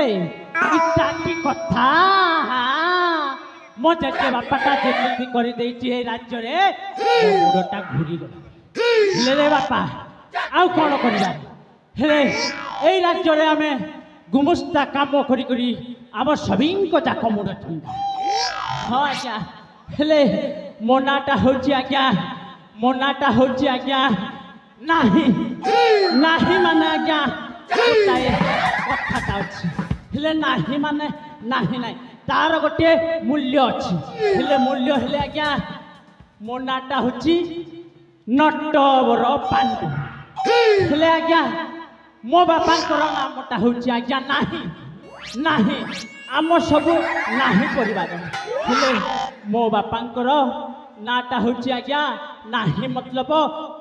इटा की कथा मो जेजे बापाटा जेମିତି କରି ଦେଇଛି ଏ ରାଜ୍ୟରେ ମୁଣ୍ଡଟା ଘୁରି ଗଲା ହେଲେ ରେ ବାପା ଆଉ କ'ଣ କରିବା ହେଲେ ଏଇ ରାଜ୍ୟରେ ଆମେ ଗୁମସ୍ତା କାମ କରି କରି ଆମ ସଭିଙ୍କ ଯାକ ମୁଣ୍ଡ ଥଣ୍ଡା ହଁ ଆଜ୍ଞା ହେଲେ ମୋ ନାଁଟା ହେଉଛି ଆଜ୍ଞା ମୋ ନାଁଟା ହେଉଛି ଆଜ୍ଞା ନାହିଁ ନାହିଁ ମାନେ ଆଜ୍ଞା ଗୋଟାଏ କଥାଟା ଅଛି ହେଲେ ନାହିଁ ମାନେ ନାହିଁ ନାହିଁ तार गोटे मूल्य अच्छी हेले मूल्य हेले आज्ञा मो नाटा होची नटवर पांडु हेले आज्ञा मो बापांकर नामटा होची आज्ञा नाही नाही आम सब नाही परिवार हेले मो बापांकर नाटा होची आज्ञा नाही मतलब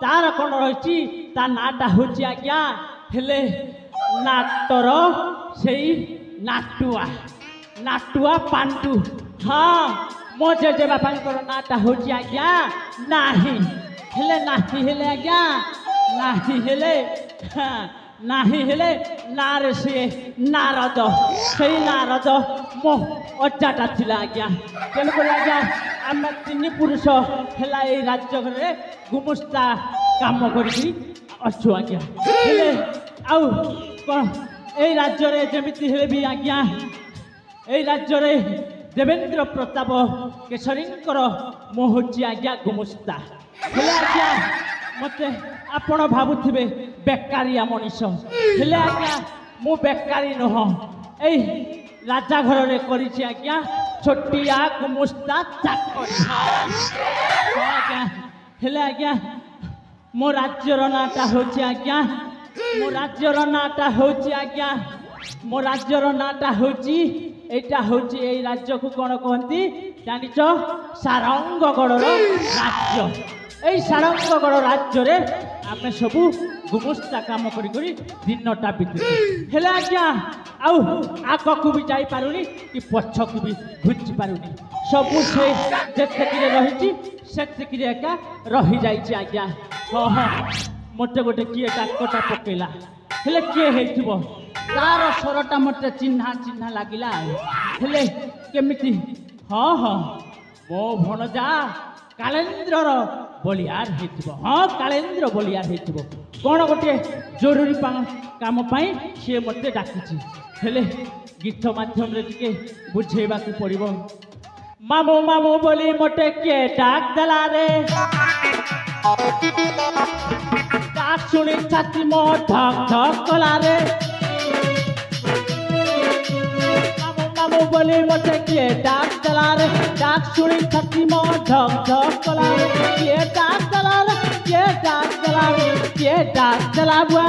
तार कौन रही ता नाटा होची आज्ञा हेले नाटर सेई नाटुआ नाटुआ पांडु हाँ मो जेजे बापांकर नाटा होची आज्ञा नाही हेले नाही हेले आज्ञा नाही हेले हाँ नाही हेले नारे से नारद सेई नारद मो अजाटा थिला आज्ञा केन कर आज्ञा आम तीन पुरुष हेला ए राज्य घरे गुमुस्ता काम करी अच्छु आज्ञा हेले आउ कोन ए राज्य रे जेमिति हेले भी आज्ञा এই রাজ্যরে দেবেন্দ্র প্রতাপ কেশরীঙ্কর মো হচ্ছে আজ্ঞা গুমস্তা হেলে আজ্ঞা মতে আপন ভাবুথিবে বেকারিয়া মনিষ হেলে আজ্ঞা মু বেকারি নহ এই রাজা ঘরে করিছি আজ্ঞা ছোটিয়া গুমস্তা চাকরি আজ্ঞা হেলে আজ্ঞা মো রাজ্যর নাটা হচ্ছে আজ্ঞা মো রাজ্যর নাটা হচ্ছে আজ্ঞা মো রাজ্যর নাটা হচ্ছে এইটা হচ্ছে এই রাজ্যকু কোন কহନ୍ତି জানিছ সারঙ্গগড়র রাজ্য এই সারঙ্গগড় রাজ্যরে আমি সবু গুমস্তা কাম করি করি দিনটা বিতুছি হেলে আজ্ঞা আউ আগকু বি যাই পারুনি কি পছকু বি ঘুচি পারুনি সবু সে যেতকিরে রহিছি সেতকিরে একা রহি যাইছি আজ্ঞা হ্যাঁ মতে গোটে কিয়ে ডাকটা পকেইলা হেলে কিয়ে হেইথিব तार स्वरटा मत चिन्हा चिन्हा लगिला हेले केमिति हाँ हाँ मो भणजा कालेन्द्रर बलियार हेतिबो हाँ कालेन्द्र बलियार हेतिबो कौन गोटे जरूरी काम पाई सी मते डाकिछि हेले गीत माध्यम रे टिके बुझेबा को पड़िबो मामू मामू बोली मते के डाक देला रे डाक सुनी छाती मो धक धक कला रे बोली मते किए डाक चला रे डाक सुनी छाती मो धक धक कला रे किए डाक चला रे किए डाक चला रे किए डाक चला बुआ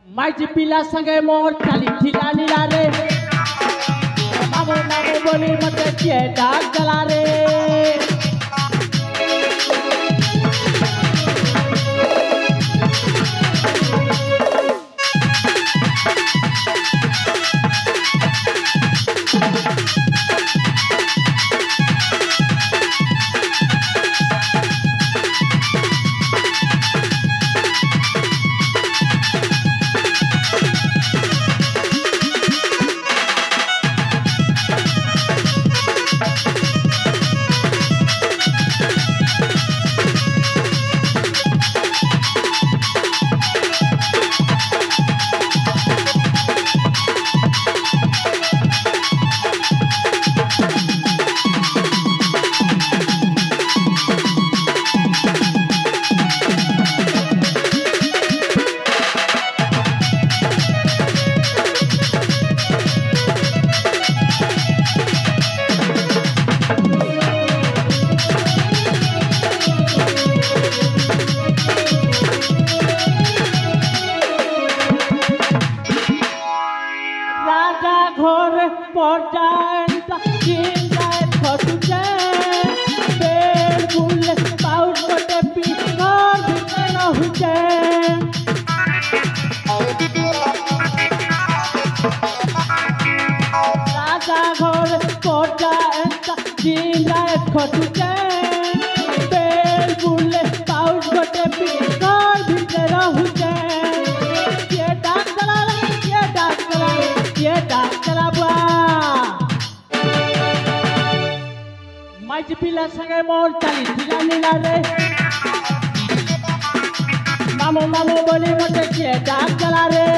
माइजी पिला संगे मोर चाली थिला नीला रे मामू मामू बोली मते किए डाक चला रे आज पिला संगे मोर चली थिला नीला रे मामो मामो बोली मते किए डाक चला रे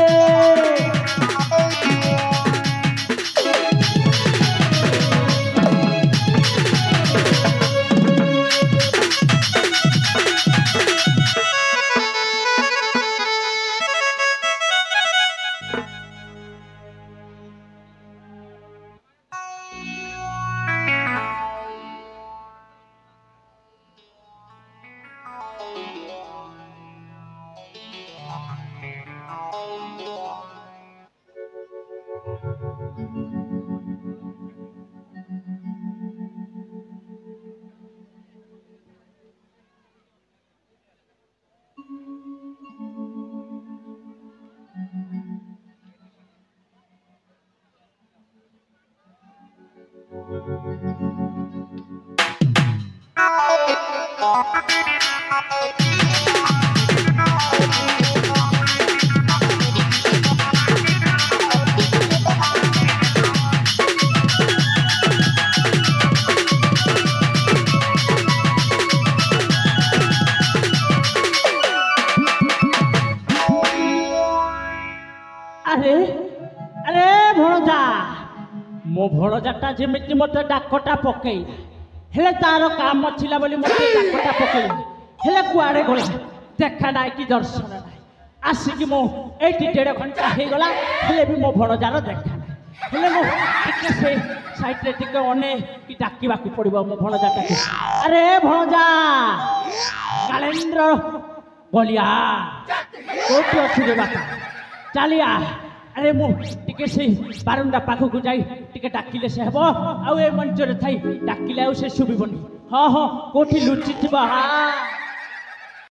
अरे अरे भणजा मो भणजाटा जेमिति मते डाकटा पकई हेले तार काम छिला बोली मते डाकटा पकई हेले कुआडे गला देखा नाय कि दर्शन नाय आसिकी मो एठी 1.5 घंटा हे गला हेले भी मो भणजार देखा नाय हेले मो टिके से साइड रे टिके ओने कि डाकीबा को पड़िबो मो भणजाटा अरे भणजा कालेंद्र बोलिया कोठी अछि रे बापा चलिया अरे मु टिके से बारुंडा पाखु को जाई टिके डाकिले से हेबो आ ए मंच रे थाई डाकिले आ से सुबिबनी हां हां कोठी लुचि थिबा हां